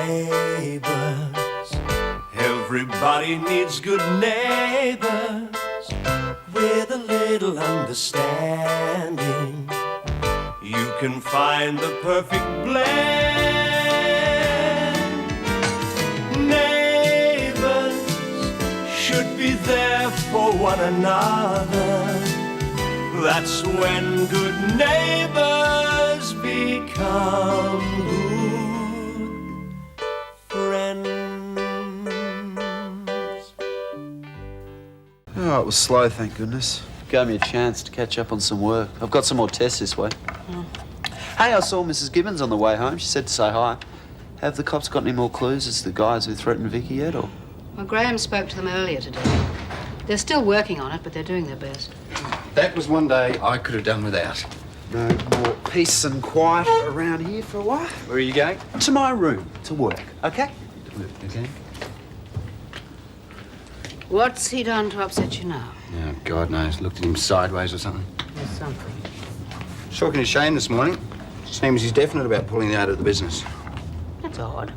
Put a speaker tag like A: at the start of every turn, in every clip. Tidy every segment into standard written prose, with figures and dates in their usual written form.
A: Neighbours, everybody needs good neighbours with a little understanding. You can find the perfect blend. Neighbours should be there for one another. That's when good neighbours become good friends.
B: Oh, it was slow, thank goodness. Gave me a chance to catch up on some work. I've got some more tests this week. Hey, I saw Mrs. Gibbons on the way home. She said to say hi. Have the cops got any more clues as to the guys who threatened Vicki yet, or...?
C: Well, Graham spoke to them earlier today. They're still working on it, but they're doing their best.
D: That was one day I could have done without.
B: No more peace and quiet around here for a while.
D: Where are you going?
B: To my room, to work, okay?
D: Okay.
C: What's he done to upset you now?
D: Oh, God knows. Looked at him sideways or something.
C: There's something.
D: I was talking to Shane this morning. Seems he's definite about pulling out of the business.
C: That's odd.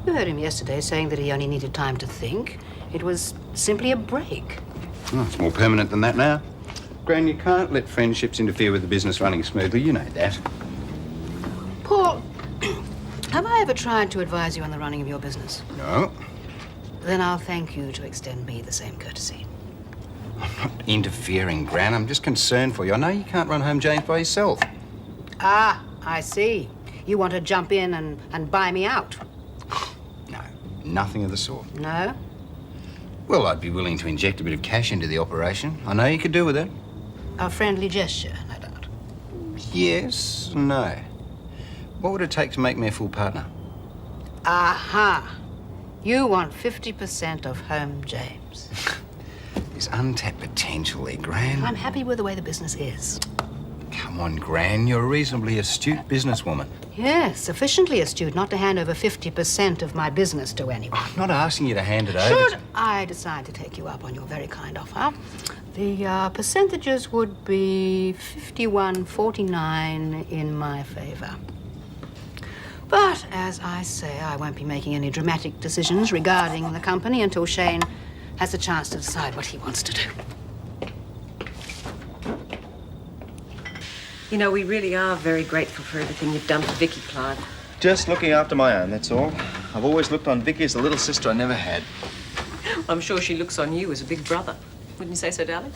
C: You heard him yesterday saying that he only needed time to think. It was simply a break.
D: Oh, it's more permanent than that now. Gran, you can't let friendships interfere with the business running smoothly. You know that.
C: Paul, have I ever tried to advise you on the running of your business?
D: No.
C: Then I'll thank you to extend me the same courtesy.
D: I'm not interfering, Gran. I'm just concerned for you. I know you can't run home James by yourself.
C: Ah, I see. You want to jump in and buy me out?
D: No, nothing of the sort.
C: No?
D: Well, I'd be willing to inject a bit of cash into the operation. I know you could do with it.
C: A friendly gesture, no doubt.
D: Yes, no. What would it take to make me a full partner?
C: Aha. You want 50% of Home James.
D: There's untapped potential there, Gran.
C: I'm happy with the way the business is.
D: Come on, Gran. You're a reasonably astute businesswoman.
C: Yes, sufficiently astute not to hand over 50% of my business to anyone.
D: I'm not asking you to hand it over.
C: Should I decide to take you up on your very kind offer, the percentages would be 51-49 in my favor. But, as I say, I won't be making any dramatic decisions regarding the company until Shane has a chance to decide what he wants to do.
E: You know, we really are very grateful for everything you've done for Vicki, Clarke.
F: Just looking after my own, that's all. I've always looked on Vicki as the little sister I never had.
E: I'm sure she looks on you as a big brother. Wouldn't you say so, darling?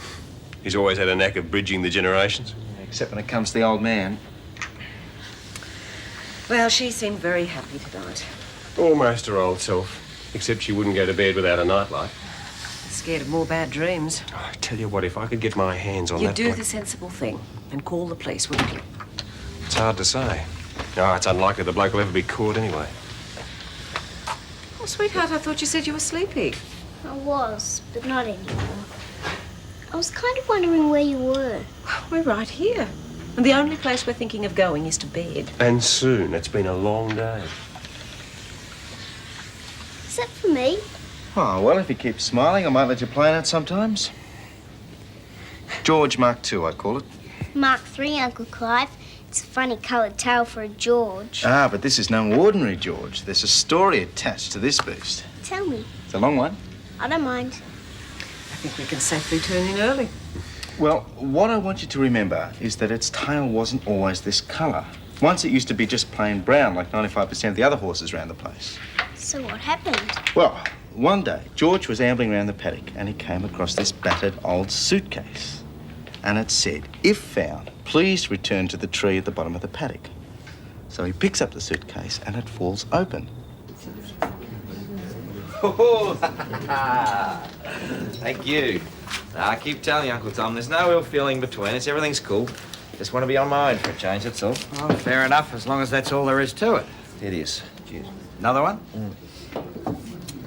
G: He's always had a knack of bridging the generations.
F: Except when it comes to the old man.
E: Well, she seemed very happy tonight.
G: Almost her old self. Except she wouldn't go to bed without a nightlight.
E: Scared of more bad dreams.
G: I tell you what, if I could get my hands on
E: You'd
G: that...
E: do the sensible thing and call the police, wouldn't you?
G: It's hard to say. No, it's unlikely the bloke will ever be caught anyway.
E: Oh, sweetheart, I thought you said you were sleepy.
H: I was, but not anymore. I was kind of wondering where you were.
E: We're right here. And the only place we're thinking of going is to bed.
G: And soon. It's been a long day.
H: Is that for me?
F: Oh, well, if you keep smiling, I might let you play in it sometimes. George Mark II, I call it.
H: Mark III, Uncle Clive. It's a funny coloured tail for a George.
F: Ah, but this is no ordinary George. There's a story attached to this beast.
H: Tell me.
F: It's a long one.
H: I don't mind.
E: I think we can safely turn in early.
F: Well, what I want you to remember is that its tail wasn't always this colour. Once it used to be just plain brown, like 95% of the other horses around the place.
H: So what happened?
F: Well, one day, George was ambling around the paddock and he came across this battered old suitcase. And it said, if found, please return to the tree at the bottom of the paddock. So he picks up the suitcase and it falls open.
I: Oh, thank you. I keep telling you, Uncle Tom, there's no ill feeling between us. Everything's cool. Just want to be on my own for a change, that's all.
B: Well, fair enough, as long as that's all there is to it.
I: It is. Cheers.
B: Another one?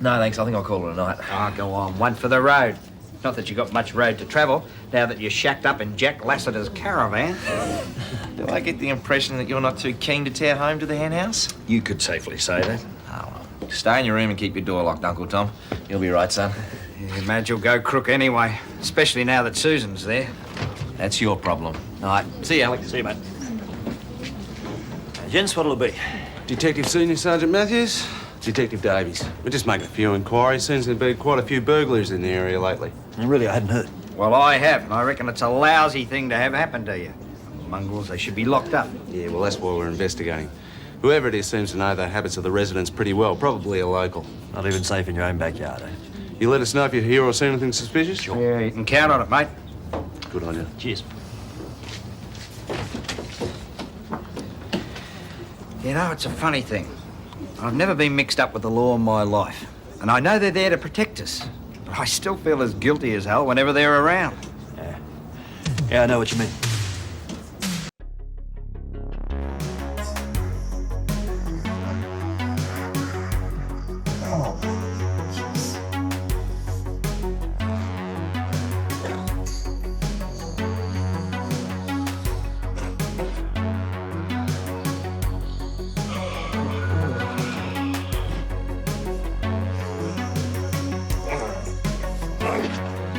I: No, thanks. I think I'll call it a night.
B: Oh, go on. One for the road. Not that you got much road to travel, now that you're shacked up in Jack Lassiter's caravan.
I: Do I get the impression that you're not too keen to tear home to the hen house?
B: You could safely say that.
I: Oh, well. Stay in your room and keep your door locked, Uncle Tom. You'll be right, son.
B: Your Madge will go crook anyway, especially now that Susan's there.
I: That's your problem. All right. See you, Alex.
B: See you, mate.
I: Gents, what'll it be?
J: Detective Senior Sergeant Matthews, Detective Davies. We're just making a few inquiries. Seems there's been quite a few burglars in the area lately.
K: And really, I hadn't heard.
I: Well, I have, and I reckon it's a lousy thing to have happen to you. Mongrels, they should be locked up.
J: Yeah, well, that's why we're investigating. Whoever it is seems to know the habits of the residents pretty well. Probably a local.
K: Not even safe in your own backyard, eh?
J: You let us know if you hear or see anything suspicious?
I: Sure. Yeah, you can count on it, mate.
J: Good on you.
K: Cheers.
I: You know, it's a funny thing. I've never been mixed up with the law in my life. And I know they're there to protect us. But I still feel as guilty as hell whenever they're around.
K: Yeah, I know what you mean.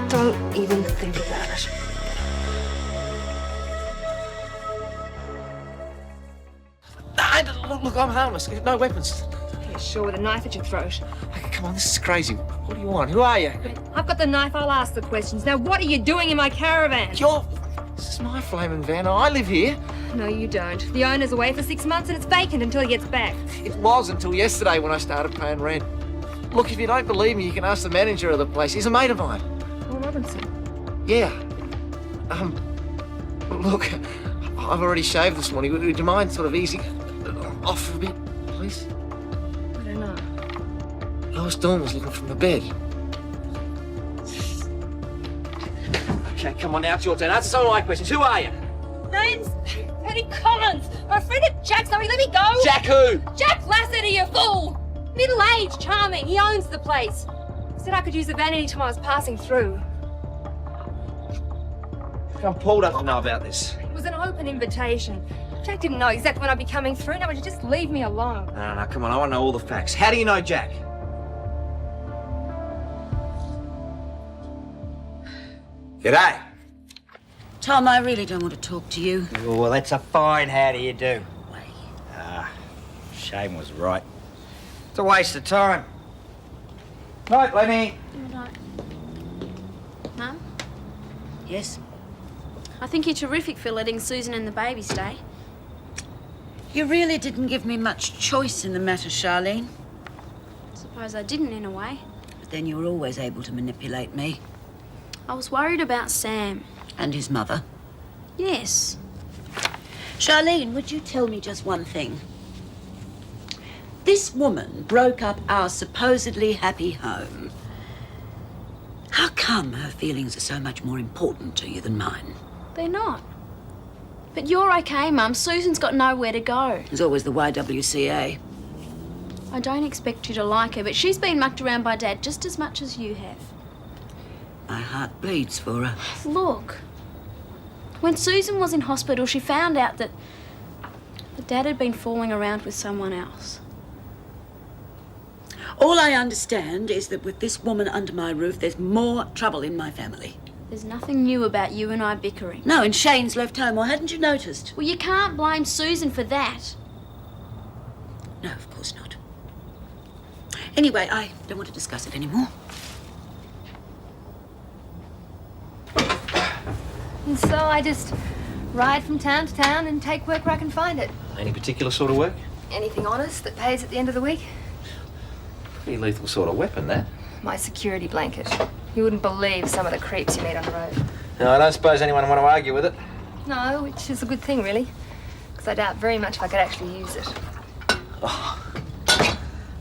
C: Don't even think about it.
L: Look, I'm harmless. No weapons.
M: Yeah, sure, with a knife at your throat.
L: Okay, come on, this is crazy. What do you want? Who are you?
M: I've got the knife, I'll ask the questions. Now, what are you doing in my caravan?
L: This is my flaming van. I live here.
M: No, you don't. The owner's away for 6 months and it's vacant until he gets back.
L: It was until yesterday when I started paying rent. Look, if you don't believe me, you can ask the manager of the place. He's a mate of mine.
M: Paul Robinson.
L: Yeah. Look, I've already shaved this morning. Would you mind sort of easing off a bit, please?
M: I don't know.
L: Lowest Dawn was looking from the bed. Okay, come on now, it's your turn. Answer some of my questions. Who are you?
M: Name's Paddy Collins. I'm a friend of Jack's. Sorry, let me go.
L: Jack who?
M: Jack Lassiter, you fool. Middle-aged, charming. He owns the place. Said I could use the van any time I was passing through.
I: I'm pulled up to know about this.
M: It was an open invitation. Jack didn't know exactly when I'd be coming through. Now, would you just leave me alone?
I: No, come on, I want to know all the facts. How do you know Jack? G'day.
N: Tom, I really don't want to talk to you.
I: Oh, well, that's a fine how do you do. Shane was right. It's a waste of time. Night, Lenny.
O: Mum?
N: Yes?
O: I think you're terrific for letting Susan and the baby stay.
N: You really didn't give me much choice in the matter, Charlene.
O: Suppose I didn't, in a way.
N: But then you were always able to manipulate me.
O: I was worried about Sam.
N: And his mother.
O: Yes.
N: Charlene, would you tell me just one thing? This woman broke up our supposedly happy home. How come her feelings are so much more important to you than mine?
O: They're not. But you're okay, Mum. Susan's got nowhere to go.
N: There's always the YWCA.
O: I don't expect you to like her, but she's been mucked around by Dad just as much as you have.
N: My heart bleeds for her.
O: Look. When Susan was in hospital, she found out that Dad had been fooling around with someone else.
N: All I understand is that with this woman under my roof, there's more trouble in my family.
O: There's nothing new about you and I bickering.
N: No, and Shane's left home, or hadn't you noticed?
O: Well, you can't blame Susan for that.
N: No, of course not. Anyway, I don't want to discuss it anymore.
M: And so I just ride from town to town and take work where I can find it.
I: Any particular sort of work?
M: Anything honest that pays at the end of the week.
I: Pretty lethal sort of weapon, that.
M: My security blanket. You wouldn't believe some of the creeps you meet on the road.
I: No, I don't suppose anyone would want to argue with it.
M: No, which is a good thing, really. Because I doubt very much if I could actually use it.
I: Oh,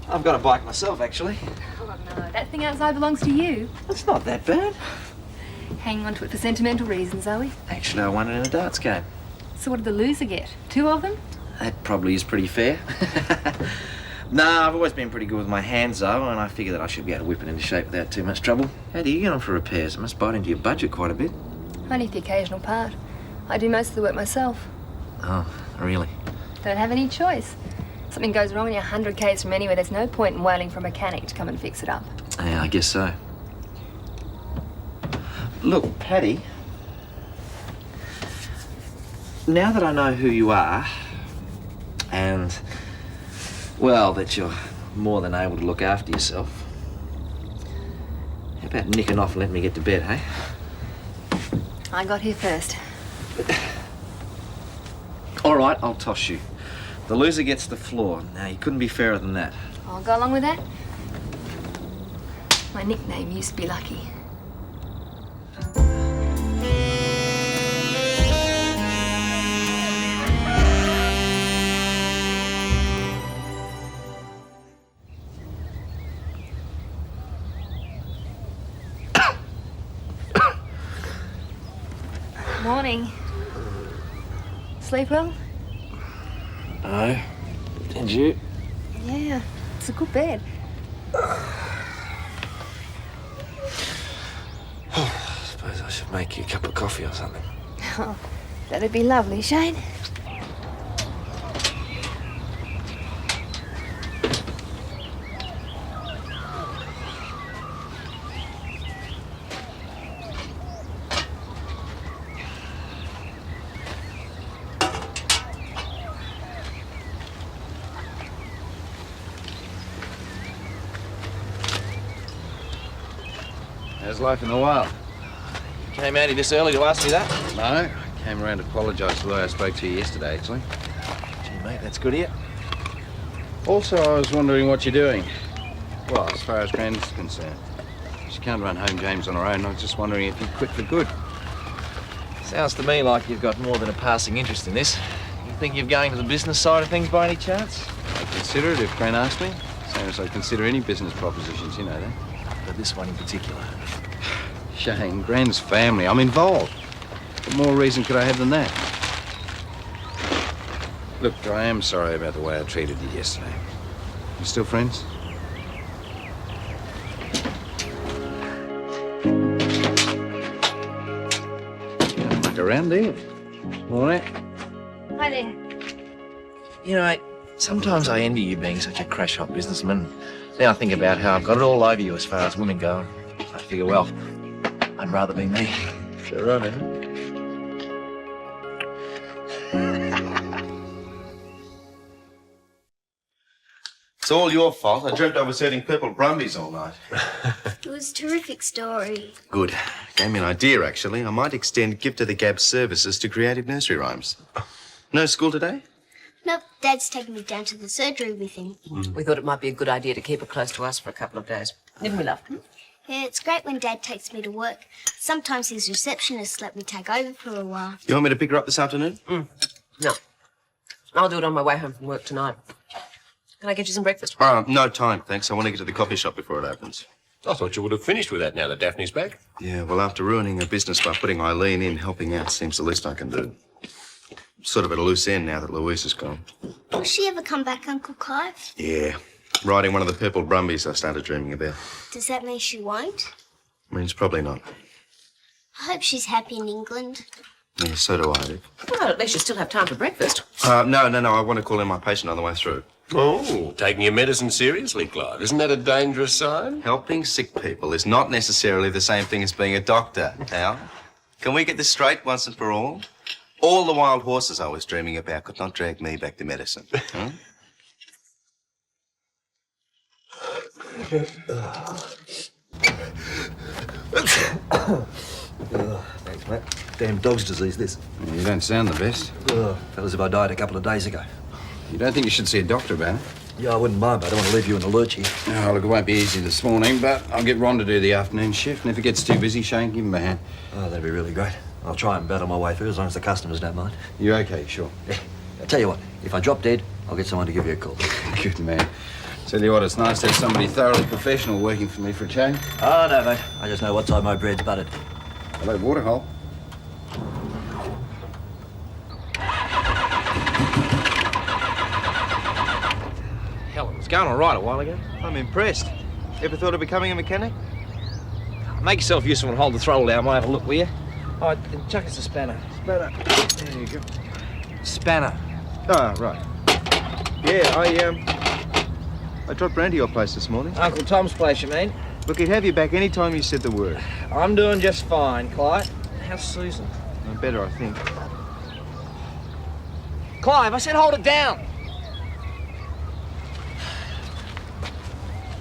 I: I've got a bike myself, actually.
M: Oh, no, that thing outside belongs to you.
I: It's not that bad.
M: Hanging on to it for sentimental reasons, are we?
I: Actually, I won it in a darts game.
M: So what did the loser get? 2 of them?
I: That probably is pretty fair. No, I've always been pretty good with my hands, though, and I figure that I should be able to whip it into shape without too much trouble. How do you get on for repairs? It must bite into your budget quite a bit.
M: Only the occasional part. I do most of the work myself.
I: Oh, really?
M: Don't have any choice. Something goes wrong and you're 100 k's from anywhere, there's no point in wailing for a mechanic to come and fix it up.
I: Yeah, I guess so. Look, Paddy, now that I know who you are, and, well, that you're more than able to look after yourself. How about nicking off and letting me get to bed, hey?
M: I got here first.
I: All right, I'll toss you. The loser gets the floor. Now, you couldn't be fairer than that.
M: I'll go along with that. My nickname used to be Lucky. Morning. Sleep well?
I: No. Did you?
M: Yeah, it's a good bed.
I: Suppose I should make you a cup of coffee or something.
M: Oh, that'd be lovely, Shane.
D: How's life in the wild?
I: Came out here this early to ask me that?
D: No, I came around to apologise for the way I spoke to you yesterday, actually.
I: Gee, mate, that's good of you.
D: Also, I was wondering what you're doing. Well, as far as Gran's concerned. She can't run home James on her own. I was just wondering if you'd quit for good.
I: Sounds to me like you've got more than a passing interest in this. You think you're going to the business side of things by any chance?
D: I'd consider it if Gran asked me. Same as I'd consider any business propositions, you know that.
I: But this one in particular.
D: Shane, Gran's family. I'm involved. What more reason could I have than that? Look, I am sorry about the way I treated you yesterday. You still friends? You don't muck around, do you? All right.
M: Hi there.
I: You know, mate, sometimes I envy you being such a crash-hot businessman. Then I think about how I've got it all over you as far as women go. I figure, well, I'd rather be me.
D: Sure, right, eh?
F: It's all your fault. I dreamt I was eating purple brumbies all night.
H: It was a terrific story.
F: Good. Gave me an idea, actually. I might extend Gift of the Gab services to creative nursery rhymes. No school today?
H: Nope, Dad's taking me down to the surgery with him.
E: We thought it might be a good idea to keep her close to us for a couple of days. Didn't we, love?
H: Yeah, it's great when Dad takes me to work. Sometimes his receptionist let me take over for a while.
F: You want me to pick her up this afternoon?
E: No. I'll do it on my way home from work tonight. Can I get you some breakfast?
F: No time, thanks. I want to get to the coffee shop before it opens.
G: I thought you would have finished with that now that Daphne's back.
F: Yeah, well, after ruining her business by putting Eileen in, helping out seems the least I can do. Sort of at a loose end now that Louise is gone.
H: Will she ever come back, Uncle Clive?
F: Yeah, riding one of the purple brumbies I started dreaming about.
H: Does that mean she won't?
F: Means probably not.
H: I hope she's happy in England.
F: Yeah, so do I, Vic.
E: Well, at least you still have time for breakfast.
F: No. I want to call in my patient on the way through.
G: Oh, taking your medicine seriously, Clive. Isn't that a dangerous sign?
F: Helping sick people is not necessarily the same thing as being a doctor, Al. Can we get this straight once and for all? All the wild horses I was dreaming about could not drag me back to medicine. Huh?
K: Thanks, mate. Damn dog's disease, this.
D: Well, you don't sound the best.
K: Felt as if I died a couple of days ago.
D: You don't think you should see a doctor about it?
K: Yeah, I wouldn't mind, but I don't want to leave you in the lurch here.
D: Oh, look, it won't be easy this morning, but I'll get Ron to do the afternoon shift, and if it gets too busy, Shane, give him a hand.
K: Oh, that'd be really great. I'll try and battle my way through as long as the customers don't mind.
D: You okay, sure?
K: Yeah. I tell you what, if I drop dead, I'll get someone to give you a call.
D: Good man. Tell you what, it's nice to have somebody thoroughly professional working for me for a change.
K: Oh, no, mate. I just know what time my bread's buttered.
D: Hello, waterhole.
I: Helen, it was going all right a while ago.
F: I'm impressed. Ever thought of becoming a mechanic?
I: Make yourself useful and hold the throttle down. Might have a look, will you? All right, then chuck us a spanner.
F: There you go.
I: Spanner.
F: Ah, right. Yeah, I dropped round to your place this morning.
L: Uncle Tom's place, you mean?
F: Look, he'd have you back any time you said the word.
L: I'm doing just fine, Clive. How's Susan?
F: Better, I think.
L: Clive, I said hold it down.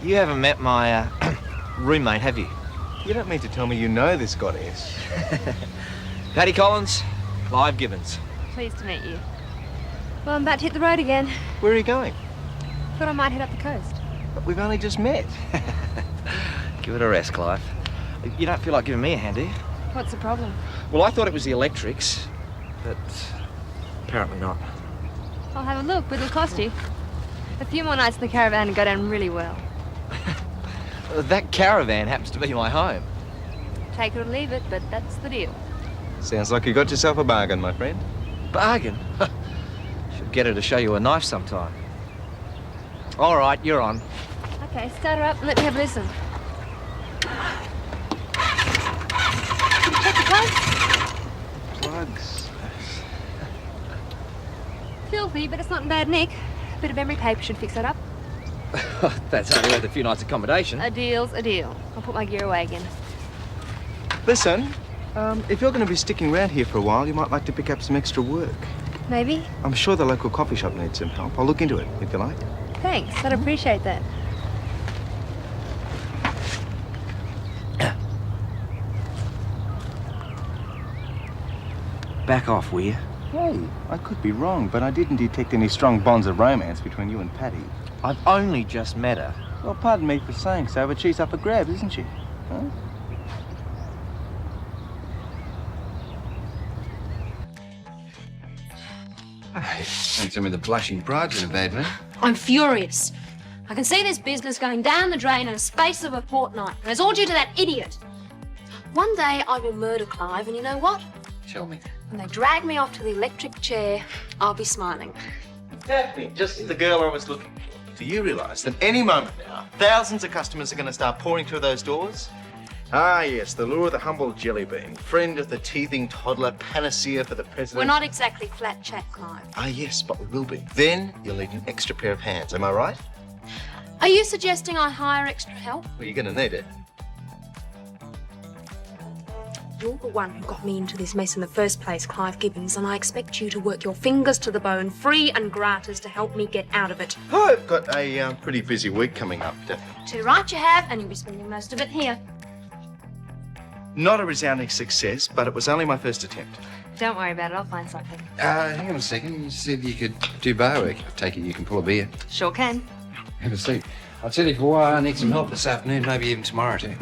L: You haven't met my roommate, have you?
F: You don't mean to tell me you know this goddess?
L: Paddy Collins, Clive Gibbons.
M: Pleased to meet you. Well, I'm about to hit the road again.
F: Where are you going?
M: Thought I might head up the coast.
F: But we've only just met.
L: Give it a rest, Clive. You don't feel like giving me a hand, do you?
M: What's the problem?
L: Well, I thought it was the electrics, but apparently not.
M: I'll have a look, but it'll cost you. A few more nights in the caravan and go down really well.
L: That caravan happens to be my home.
M: Take it or leave it, but that's the deal.
F: Sounds like you got yourself a bargain, my friend.
L: Bargain? Should get her to show you a knife sometime. All right, you're on.
M: Okay, start her up and let me have a listen. Did you check the plugs?
F: Plugs?
M: Filthy, but it's not in bad nick. A bit of emery paper should fix that up.
L: That's only worth a few nights' accommodation.
M: A deal's a deal. I'll put my gear away again.
F: Listen, if you're going to be sticking around here for a while, you might like to pick up some extra work.
M: Maybe?
F: I'm sure the local coffee shop needs some help. I'll look into it, if you like.
M: Thanks, I'd appreciate that.
L: Back off, will you?
F: Hey, I could be wrong, but I didn't detect any strong bonds of romance between you and Paddy.
L: I've only just met her.
F: Well, pardon me for saying so, but she's up for grabs, isn't she? Huh?
D: Hey, don't tell me the blushing bride's in a bad mood.
O: I'm furious. I can see this business going down the drain in a space of a fortnight. And it's all due to that idiot. One day I will murder Clive, and you know what?
D: Tell me.
O: When they drag me off to the electric chair, I'll be smiling.
F: Daphne, just the girl I was looking for. Do you realise that any moment now, thousands of customers are going to start pouring through those doors? Ah, yes, the lure of the humble jelly bean, friend of the teething toddler, panacea for the president.
O: We're not exactly flat chat, Clive.
F: Ah, yes, but we will be. Then you'll need an extra pair of hands, am I right?
O: Are you suggesting I hire extra help?
F: Well, you're going to need it.
O: You're the one who got me into this mess in the first place, Clive Gibbons, and I expect you to work your fingers to the bone, free and gratis, to help me get out of it.
F: I've got a pretty busy week coming up, Daphne.
O: Too right you have, and you'll be spending most of it here.
F: Not a resounding success, but it was only my first attempt.
M: Don't worry about it, I'll find something.
D: Hang on a second. You said you could do bar work. I take it you can pull a beer.
M: Sure can.
D: Have a seat. I'll tell you for why I need some help this afternoon, maybe even tomorrow too.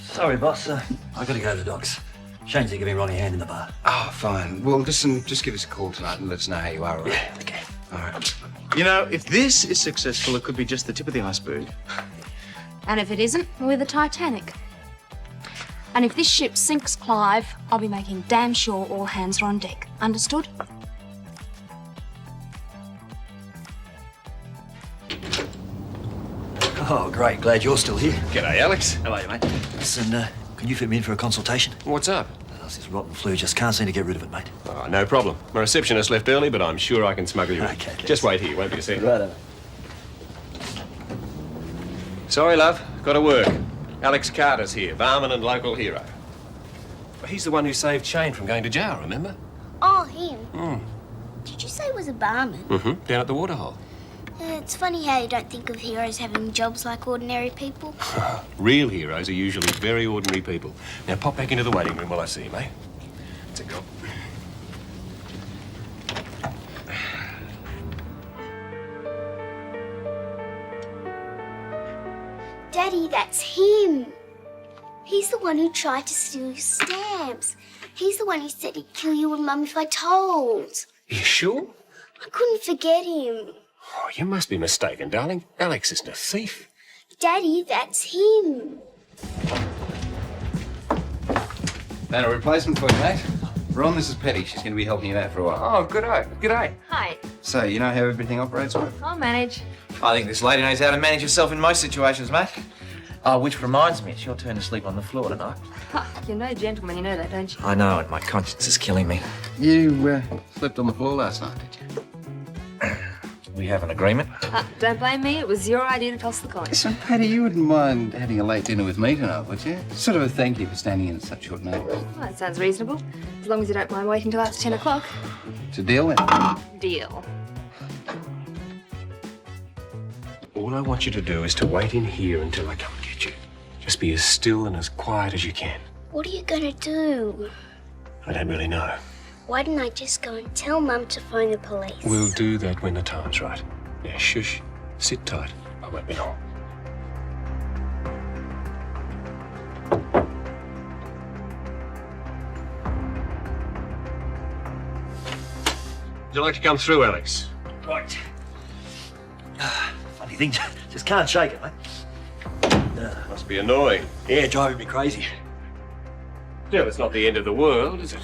K: Sorry, boss. I got to go to the docks. Shane's giving Ronnie a hand in the bar.
D: Oh, fine. Well, listen, just give us a call tonight and let us know how you are, all right?
K: Yeah, okay.
D: All right.
F: You know, if this is successful, it could be just the tip of the iceberg.
O: And if it isn't, we're the Titanic. And if this ship sinks, Clive, I'll be making damn sure all hands are on deck. Understood?
K: Oh, great. Glad you're still here.
G: G'day, Alex.
K: How are you, mate? Listen, can you fit me in for a consultation?
G: What's up?
K: It's this rotten flu. Just can't seem to get rid of it, mate.
G: Oh, no problem. My receptionist left early, but I'm sure I can smuggle you in.
K: Okay, thanks.
G: Just wait here, won't be a second.
K: Righto.
G: Sorry, love. Got to work. Alex Carter's here, barman and local hero. He's the one who saved Shane from going to jail, remember?
H: Oh, him? Did you say he was a barman?
G: Mm-hmm. Down at the waterhole.
H: It's funny how you don't think of heroes having jobs like ordinary people.
G: Real heroes are usually very ordinary people. Now, pop back into the waiting room while I see you, mate. Let's go.
H: Daddy, that's him. He's the one who tried to steal your stamps. He's the one who said he'd kill you and Mum if I told.
G: You sure?
H: I couldn't forget him.
G: Oh, you must be mistaken, darling. Alex isn't a thief.
H: Daddy, that's him.
D: Found a replacement for you, mate. Ron, this is Petty. She's going to be helping you out for a while.
G: Oh, g'day. G'day.
M: Hi,
D: So, you know how everything operates, mate?
M: I'll manage.
L: I think this lady knows how to manage herself in most situations, mate. Oh, which reminds me, it's your turn to sleep on the floor tonight.
M: You're no gentleman, you know that, don't you?
L: I know it. My conscience is killing me.
D: You slept on the floor last night, did you?
L: We have an agreement.
M: Don't blame me, it was your idea to toss the coin.
D: Listen, Paddy, you wouldn't mind having a late dinner with me tonight, would you? Sort of a thank you for standing in at such short notice.
M: Well, that sounds reasonable. As long as you don't mind waiting till after 10 o'clock.
D: It's a deal then?
M: Deal.
G: All I want you to do is to wait in here until I come and get you. Just be as still and as quiet as you can.
H: What are you gonna do?
G: I don't really know.
H: Why didn't I just go and tell Mum to phone the police?
G: We'll do that when the time's right. Now, shush. Sit tight. I won't be long. Would you like to come through, Alex?
K: Right. Funny thing, just can't shake it, mate.
G: Must be annoying.
K: Yeah, driving me crazy.
G: Still, it's not the end of the world, is it?